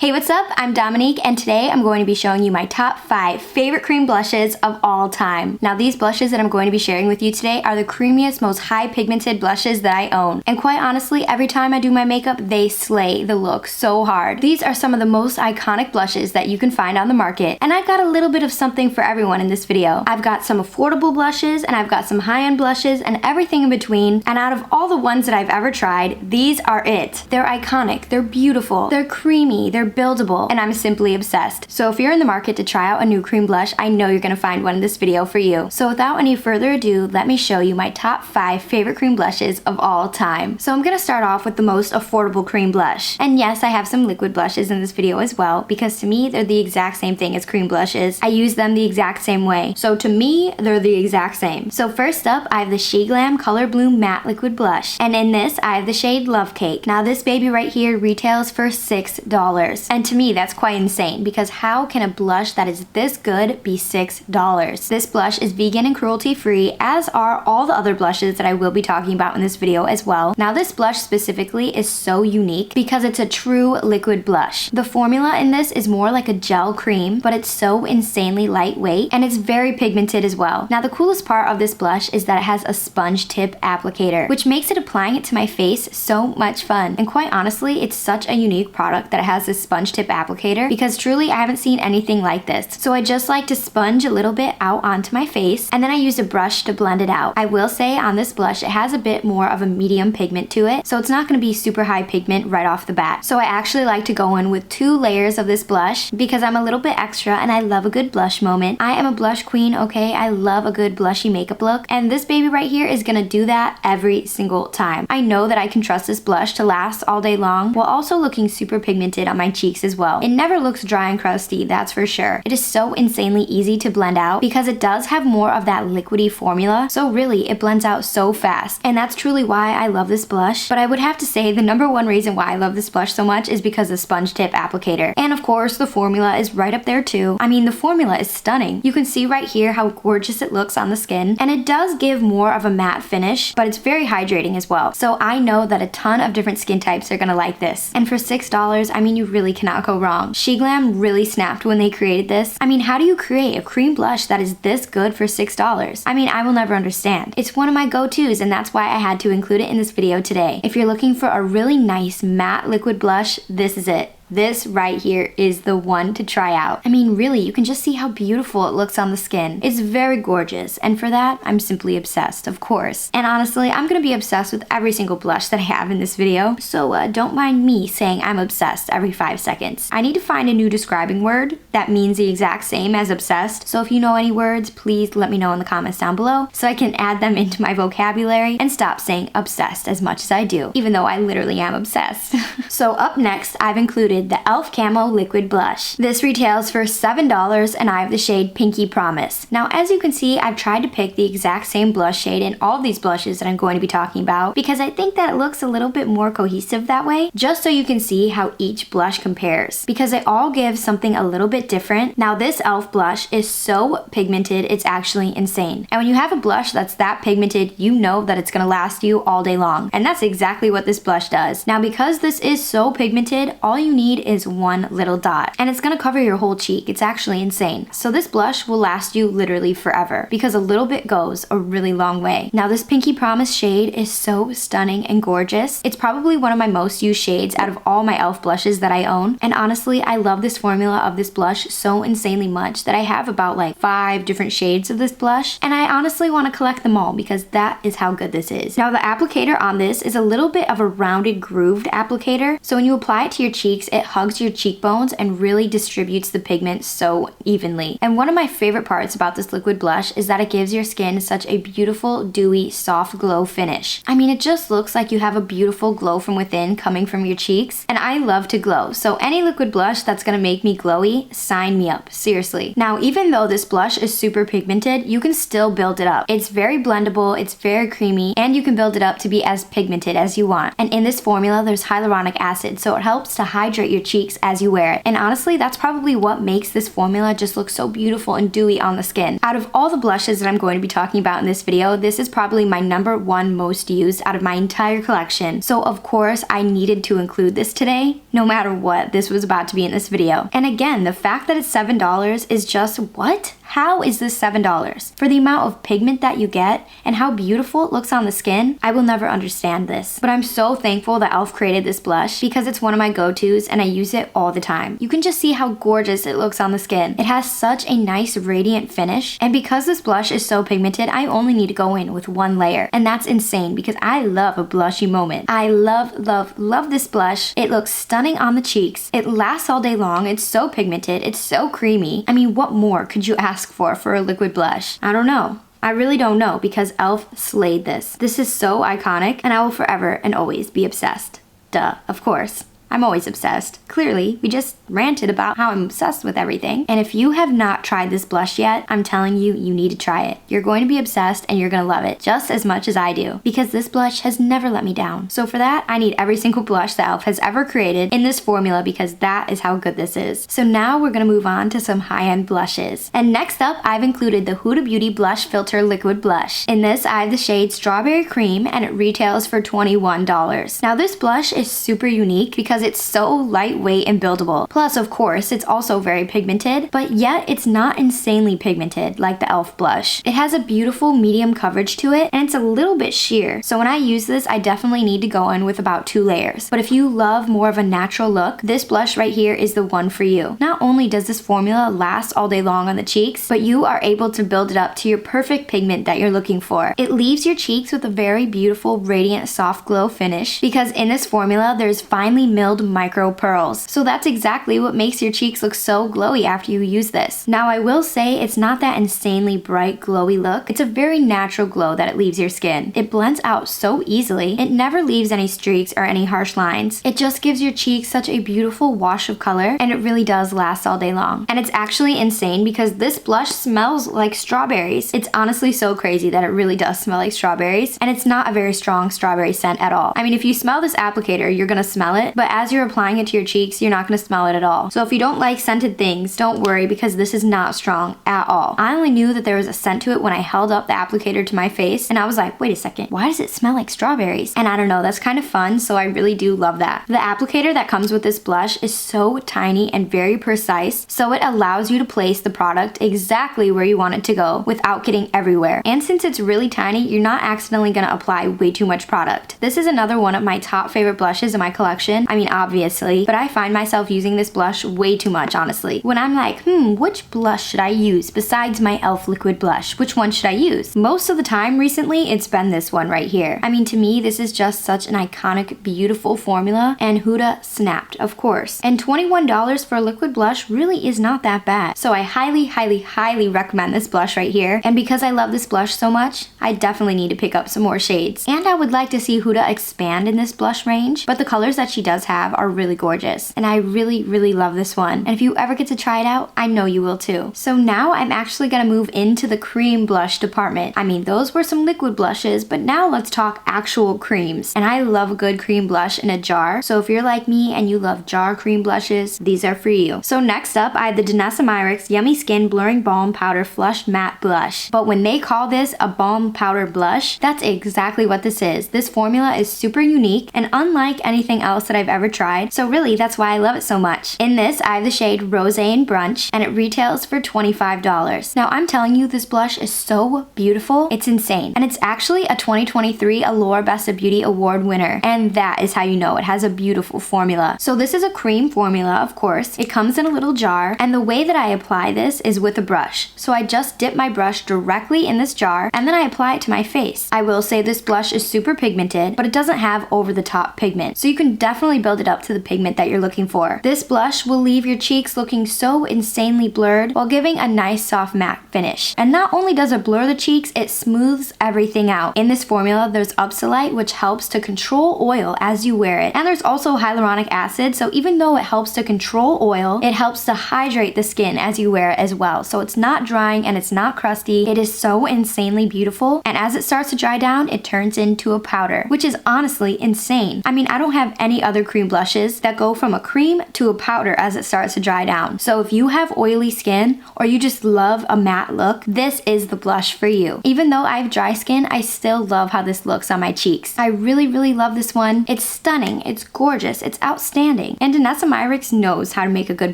Hey, what's up? I'm Dominique, and today I'm going to be showing you my top 5 favorite cream blushes of all time. Now, these blushes that I'm going to be sharing with you today are the creamiest, most high pigmented blushes that I own. And quite honestly, every time I do my makeup, they slay the look so hard. These are some of the most iconic blushes that you can find on the market, and I've got a little bit of something for everyone in this video. I've got some affordable blushes, and I've got some high-end blushes, and everything in between. And out of all the ones that I've ever tried, these are it. They're iconic, they're beautiful, they're creamy, they're buildable, and I'm simply obsessed. So if you're in the market to try out a new cream blush, I know you're gonna find one in this video for you. So without any further ado, let me show you my top 5 favorite cream blushes of all time. So I'm gonna start off with the most affordable cream blush. And yes, I have some liquid blushes in this video as well, because to me, they're the exact same thing as cream blushes. I use them the exact same way. So to me, they're the exact same. So first up, I have the SheGlam Color Bloom Matte Liquid Blush. And in this, I have the shade Love Cake. Now this baby right here retails for $6. And to me, that's quite insane, because how can a blush that is this good be $6? This blush is vegan and cruelty free, as are all the other blushes that I will be talking about in this video as well. Now this blush specifically is so unique because it's a true liquid blush. The formula in this is more like a gel cream, but it's so insanely lightweight, and it's very pigmented as well. Now the coolest part of this blush is that it has a sponge tip applicator, which makes it applying it to my face so much fun. And quite honestly, it's such a unique product that it has this sponge tip applicator, because truly I haven't seen anything like this. So I just like to sponge a little bit out onto my face, and then I use a brush to blend it out. I will say on this blush, it has a bit more of a medium pigment to it, so it's not going to be super high pigment right off the bat. So I actually like to go in with 2 layers of this blush, because I'm a little bit extra and I love a good blush moment. I am a blush queen, okay? I love a good blushy makeup look, and this baby right here is gonna do that every single time. I know that I can trust this blush to last all day long, while also looking super pigmented on my cheeks as well. It never looks dry and crusty, that's for sure. It is so insanely easy to blend out because it does have more of that liquidy formula, so really it blends out so fast, and that's truly why I love this blush. But I would have to say the #1 reason why I love this blush so much is because of the sponge tip applicator, and of course the formula is right up there too. I mean, the formula is stunning. You can see right here how gorgeous it looks on the skin, and it does give more of a matte finish, but it's very hydrating as well. So I know that a ton of different skin types are gonna like this, and for $6, I mean, you really cannot go wrong. SheGlam really snapped when they created this. I mean, how do you create a cream blush that is this good for $6? I mean, I will never understand. It's one of my go-tos, and that's why I had to include it in this video today. If you're looking for a really nice matte liquid blush, this is it. This right here is the one to try out. I mean, really, you can just see how beautiful it looks on the skin. It's very gorgeous, and for that, I'm simply obsessed, of course. And honestly, I'm gonna be obsessed with every single blush that I have in this video, so don't mind me saying I'm obsessed every 5 seconds. I need to find a new describing word that means the exact same as obsessed, so if you know any words, please let me know in the comments down below so I can add them into my vocabulary and stop saying obsessed as much as I do, even though I literally am obsessed. So up next, I've included the e.l.f. Camo Liquid Blush. This retails for $7, and I have the shade Pinky Promise. Now, as you can see, I've tried to pick the exact same blush shade in all of these blushes that I'm going to be talking about, because I think that it looks a little bit more cohesive that way, just so you can see how each blush compares, because they all give something a little bit different. Now, this e.l.f. blush is so pigmented, it's actually insane. And when you have a blush that's that pigmented, you know that it's gonna last you all day long, and that's exactly what this blush does. Now, because this is so pigmented, all you need is one little dot, and it's gonna cover your whole cheek. It's actually insane. So this blush will last you literally forever, because a little bit goes a really long way. Now this Pinky Promise shade is so stunning and gorgeous. It's probably one of my most used shades out of all my e.l.f. blushes that I own, and honestly, I love this formula of this blush so insanely much that I have about like 5 different shades of this blush, and I honestly want to collect them all because that is how good this is. Now the applicator on this is a little bit of a rounded grooved applicator, so when you apply it to your cheeks, it hugs your cheekbones and really distributes the pigment so evenly. And one of my favorite parts about this liquid blush is that it gives your skin such a beautiful, dewy, soft glow finish. I mean, it just looks like you have a beautiful glow from within coming from your cheeks, and I love to glow, so any liquid blush that's gonna make me glowy, sign me up, seriously. Now, even though this blush is super pigmented, you can still build it up. It's very blendable, it's very creamy, and you can build it up to be as pigmented as you want. And in this formula, there's hyaluronic acid, so it helps to hydrate your cheeks as you wear it. And honestly, that's probably what makes this formula just look so beautiful and dewy on the skin. Out of all the blushes that I'm going to be talking about in this video, this is probably my #1 most used out of my entire collection. So of course, I needed to include this today, no matter what this was about to be in this video. And again, the fact that it's $7 is just what? How is this $7? For the amount of pigment that you get and how beautiful it looks on the skin, I will never understand this. But I'm so thankful that e.l.f. created this blush because it's one of my go-tos and I use it all the time. You can just see how gorgeous it looks on the skin. It has such a nice radiant finish, and because this blush is so pigmented, I only need to go in with one layer. And that's insane because I love a blushy moment. I love, love, love this blush. It looks stunning on the cheeks. It lasts all day long. It's so pigmented. It's so creamy. I mean, what more could you ask for a liquid blush? I don't know. I really don't know because e.l.f. slayed this. This is so iconic and I will forever and always be obsessed. Duh, of course. I'm always obsessed. Clearly, we just ranted about how I'm obsessed with everything. And if you have not tried this blush yet, I'm telling you, you need to try it. You're going to be obsessed and you're going to love it just as much as I do because this blush has never let me down. So for that, I need every single blush that e.l.f. has ever created in this formula because that is how good this is. So now we're going to move on to some high-end blushes. And next up, I've included the Huda Beauty Blush Filter Liquid Blush. In this, I have the shade Strawberry Cream and it retails for $21. Now this blush is super unique because it's so lightweight and buildable. Plus, of course, it's also very pigmented, but yet it's not insanely pigmented like the e.l.f. blush. It has a beautiful medium coverage to it, and it's a little bit sheer. So when I use this, I definitely need to go in with about 2 layers. But if you love more of a natural look, this blush right here is the one for you. Not only does this formula last all day long on the cheeks, but you are able to build it up to your perfect pigment that you're looking for. It leaves your cheeks with a very beautiful, radiant, soft glow finish because in this formula, there's finely milled micro pearls. So that's exactly what makes your cheeks look so glowy after you use this. Now I will say it's not that insanely bright glowy look. It's a very natural glow that it leaves your skin. It blends out so easily. It never leaves any streaks or any harsh lines. It just gives your cheeks such a beautiful wash of color and it really does last all day long. And it's actually insane because this blush smells like strawberries. It's honestly so crazy that it really does smell like strawberries and it's not a very strong strawberry scent at all. I mean, if you smell this applicator, you're gonna smell it, but as you're applying it to your cheeks, you're not going to smell it at all. So if you don't like scented things, don't worry because this is not strong at all. I only knew that there was a scent to it when I held up the applicator to my face and I was like, wait a second, why does it smell like strawberries? And I don't know, that's kind of fun, so I really do love that. The applicator that comes with this blush is so tiny and very precise, so it allows you to place the product exactly where you want it to go without getting everywhere. And since it's really tiny, you're not accidentally going to apply way too much product. This is another one of my top favorite blushes in my collection. I mean, obviously, but I find myself using this blush way too much, honestly. When I'm like, which blush should I use besides my e.l.f. liquid blush? Which one should I use? Most of the time recently, it's been this one right here. I mean, to me, this is just such an iconic, beautiful formula, and Huda snapped, of course. And $21 for a liquid blush really is not that bad. So I highly, highly, highly recommend this blush right here. And because I love this blush so much, I definitely need to pick up some more shades. And I would like to see Huda expand in this blush range, but the colors that she does have are really gorgeous. And I really, really love this one. And if you ever get to try it out, I know you will too. So now I'm actually gonna move into the cream blush department. I mean, those were some liquid blushes, but now let's talk actual creams. And I love a good cream blush in a jar. So if you're like me and you love jar cream blushes, these are for you. So next up, I have the Danessa Myricks Yummy Skin Blurring Balm Powder Flush Matte Blush. But when they call this a balm powder blush, that's exactly what this is. This formula is super unique and unlike anything else that I've ever tried. So really, that's why I love it so much. In this, I have the shade Rosé in Brunch, and it retails for $25. Now, I'm telling you, this blush is so beautiful, it's insane. And it's actually a 2023 Allure Best of Beauty Award winner, and that is how you know it has a beautiful formula. So this is a cream formula, of course. It comes in a little jar, and the way that I apply this is with a brush. So I just dip my brush directly in this jar, and then I apply it to my face. I will say this blush is super pigmented, but it doesn't have over-the-top pigment, so you can definitely build it up to the pigment that you're looking for. This blush will leave your cheeks looking so insanely blurred while giving a nice soft matte finish. And not only does it blur the cheeks, it smooths everything out. In this formula, there's Upsolite, which helps to control oil as you wear it. And there's also hyaluronic acid, so even though it helps to control oil, it helps to hydrate the skin as you wear it as well. So it's not drying and it's not crusty. It is so insanely beautiful. And as it starts to dry down, it turns into a powder, which is honestly insane. I mean, I don't have any other cream cream blushes that go from a cream to a powder as it starts to dry down. So if you have oily skin or you just love a matte look, this is the blush for you. Even though I have dry skin, I still love how this looks on my cheeks. I really, really love this one. It's stunning, it's gorgeous, it's outstanding. And Danessa Myricks knows how to make a good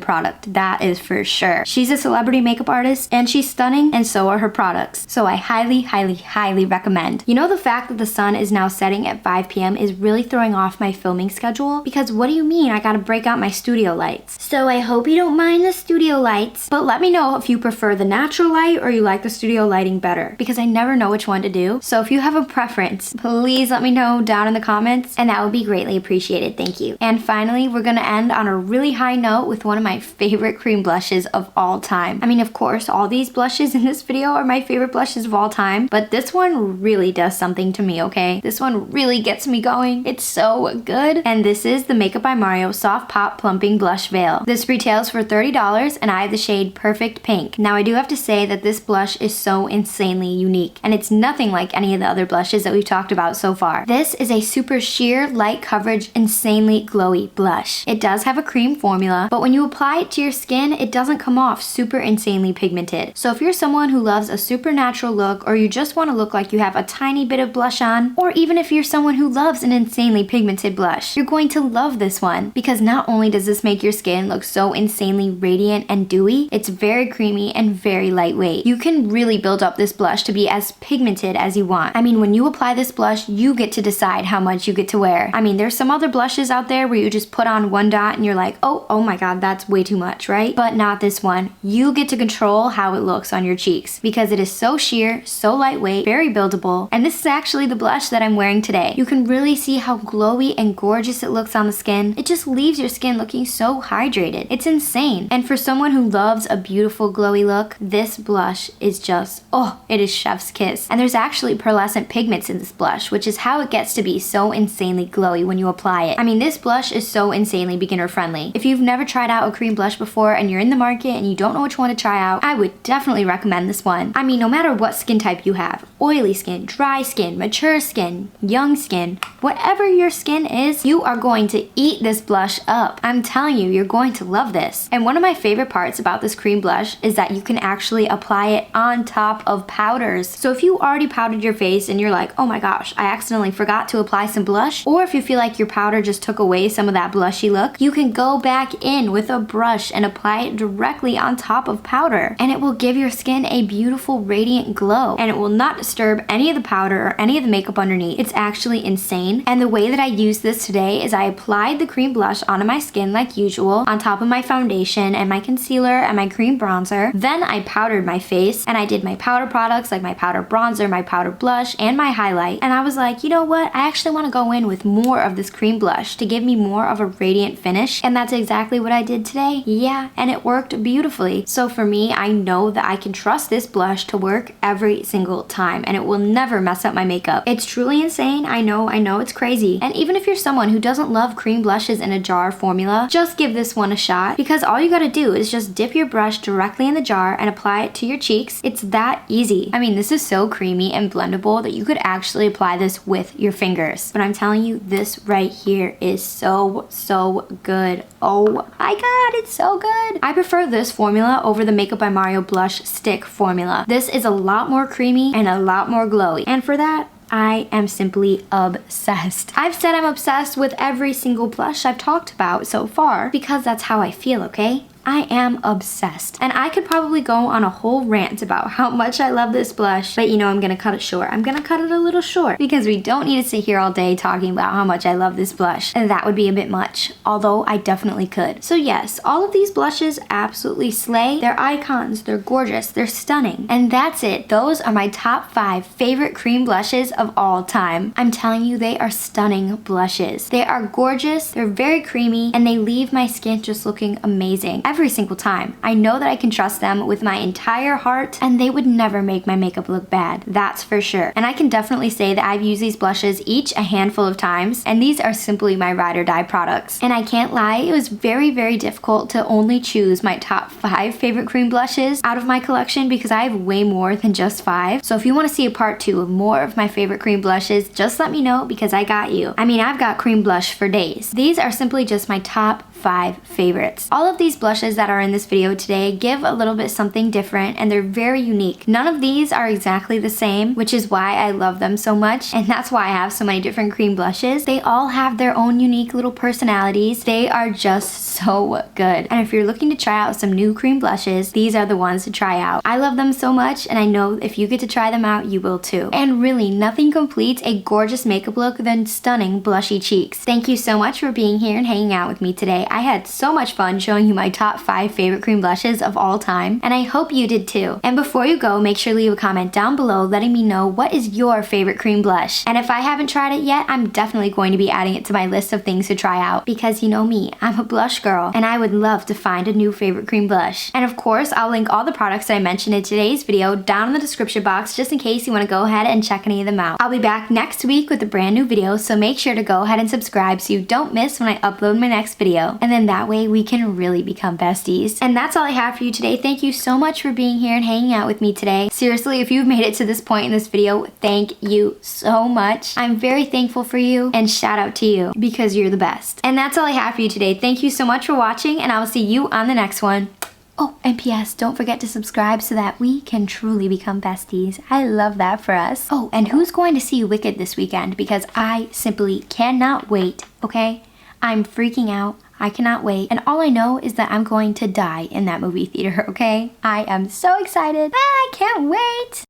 product, that is for sure. She's a celebrity makeup artist and she's stunning, and so are her products. So I highly, highly, highly recommend. You know, the fact that the sun is now setting at 5 p.m. is really throwing off my filming schedule, because what do you mean I gotta break out my studio lights? So I hope you don't mind the studio lights, but let me know if you prefer the natural light or you like the studio lighting better, because I never know which one to do. So if you have a preference, please let me know down in the comments, and that would be greatly appreciated. Thank you. And finally, we're gonna end on a really high note with one of my favorite cream blushes of all time. I mean, of course, all these blushes in this video are my favorite blushes of all time, but this one really does something to me, okay? This one really gets me going. It's so good. And this is the Makeup by Mario Soft Pop Plumping Blush Veil. This retails for $30 and I have the shade Perfect Pink. Now I do have to say that this blush is so insanely unique, and it's nothing like any of the other blushes that we've talked about so far. This is a super sheer, light coverage, insanely glowy blush. It does have a cream formula, but when you apply it to your skin, it doesn't come off super insanely pigmented. So if you're someone who loves a super natural look, or you just want to look like you have a tiny bit of blush on, or even if you're someone who loves an insanely pigmented blush, you're going to love this one, because not only does this make your skin look so insanely radiant and dewy, it's very creamy and very lightweight. You can really build up this blush to be as pigmented as you want. I mean, when you apply this blush, you get to decide how much you get to wear. I mean, there's some other blushes out there where you just put on one dot and you're like, oh my god, that's way too much, right? But not this one. You get to control how it looks on your cheeks, because it is so sheer, so lightweight, very buildable, and this is actually the blush that I'm wearing today. You can really see how glowy and gorgeous it looks on the skin. It just leaves your skin looking so hydrated. It's insane. And for someone who loves a beautiful glowy look, this blush is just, oh, it is chef's kiss. And there's actually pearlescent pigments in this blush, which is how it gets to be so insanely glowy when you apply it. I mean, this blush is so insanely beginner friendly. If you've never tried out a cream blush before and you're in the market and you don't know which one to try out, I would definitely recommend this one. I mean, no matter what skin type you have, oily skin, dry skin, mature skin, young skin, whatever your skin is, you are going to eat this blush up. I'm telling you, you're going to love this. And one of my favorite parts about this cream blush is that you can actually apply it on top of powders. So if you already powdered your face and you're like, oh my gosh, I accidentally forgot to apply some blush, or if you feel like your powder just took away some of that blushy look, you can go back in with a brush and apply it directly on top of powder, and it will give your skin a beautiful radiant glow, and it will not disturb any of the powder or any of the makeup underneath. It's actually insane. And the way that I used this today is I applied the cream blush onto my skin like usual, on top of my foundation and my concealer and my cream bronzer. Then I powdered my face and I did my powder products like my powder bronzer, my powder blush, and my highlight. And I was like, you know what? I actually want to go in with more of this cream blush to give me more of a radiant finish. And that's exactly what I did today. Yeah, and it worked beautifully. So for me, I know that I can trust this blush to work every single time, and it will never mess up my makeup. It's truly insane. I know it's crazy. And even if you're someone who doesn't love cream blushes in a jar formula, just give this one a shot, because all you gotta do is just dip your brush directly in the jar and apply it to your cheeks. It's that easy. I mean, this is so creamy and blendable that you could actually apply this with your fingers. But I'm telling you, this right here is so good. Oh my god, it's so good. I prefer this formula over the Makeup by Mario Blush Stick formula. This is a lot more creamy and a lot more glowy. And for that, I am simply obsessed. I've said I'm obsessed with every single blush I've talked about so far, because that's how I feel, okay? I am obsessed. And I could probably go on a whole rant about how much I love this blush, but you know, I'm gonna cut it short. I'm gonna cut it a little short, because we don't need to sit here all day talking about how much I love this blush, and that would be a bit much, although I definitely could. So yes, all of these blushes absolutely slay. They're icons, they're gorgeous, they're stunning. And that's it. Those are my top 5 favorite cream blushes of all time. I'm telling you, they are stunning blushes. They are gorgeous, they're very creamy, and they leave my skin just looking amazing. every single time. I know that I can trust them with my entire heart, and they would never make my makeup look bad. That's for sure. And I can definitely say that I've used these blushes each a handful of times, and these are simply my ride or die products. And I can't lie, it was very, very difficult to only choose my top 5 favorite cream blushes out of my collection because I have way more than just 5. So if you want to see a part 2 of more of my favorite cream blushes, just let me know because I got you. I mean, I've got cream blush for days. These are simply just my top 5 favorites. All of these blushes that are in this video today give a little bit something different, and they're very unique. None of these are exactly the same, which is why I love them so much, and that's why I have so many different cream blushes. They all have their own unique little personalities. They are just so good. And if you're looking to try out some new cream blushes, these are the ones to try out. I love them so much, and I know if you get to try them out, you will too. And really, nothing completes a gorgeous makeup look than stunning blushy cheeks. Thank you so much for being here and hanging out with me today. I had so much fun showing you my top 5 favorite cream blushes of all time, and I hope you did too. And before you go, make sure to leave a comment down below letting me know what is your favorite cream blush. And if I haven't tried it yet, I'm definitely going to be adding it to my list of things to try out because you know me, I'm a blush girl, and I would love to find a new favorite cream blush. And of course, I'll link all the products that I mentioned in today's video down in the description box just in case you want to go ahead and check any of them out. I'll be back next week with a brand new video, so make sure to go ahead and subscribe so you don't miss when I upload my next video. And then that way we can really become besties. And that's all I have for you today. Thank you so much for being here and hanging out with me today. Seriously, if you've made it to this point in this video, thank you so much. I'm very thankful for you, and shout out to you because you're the best. And that's all I have for you today. Thank you so much for watching, and I will see you on the next one. Oh, and P.S. don't forget to subscribe so that we can truly become besties. I love that for us. Oh, and who's going to see Wicked this weekend? Because I simply cannot wait, okay? I'm freaking out. I cannot wait. And all I know is that I'm going to die in that movie theater, okay? I am so excited. I can't wait.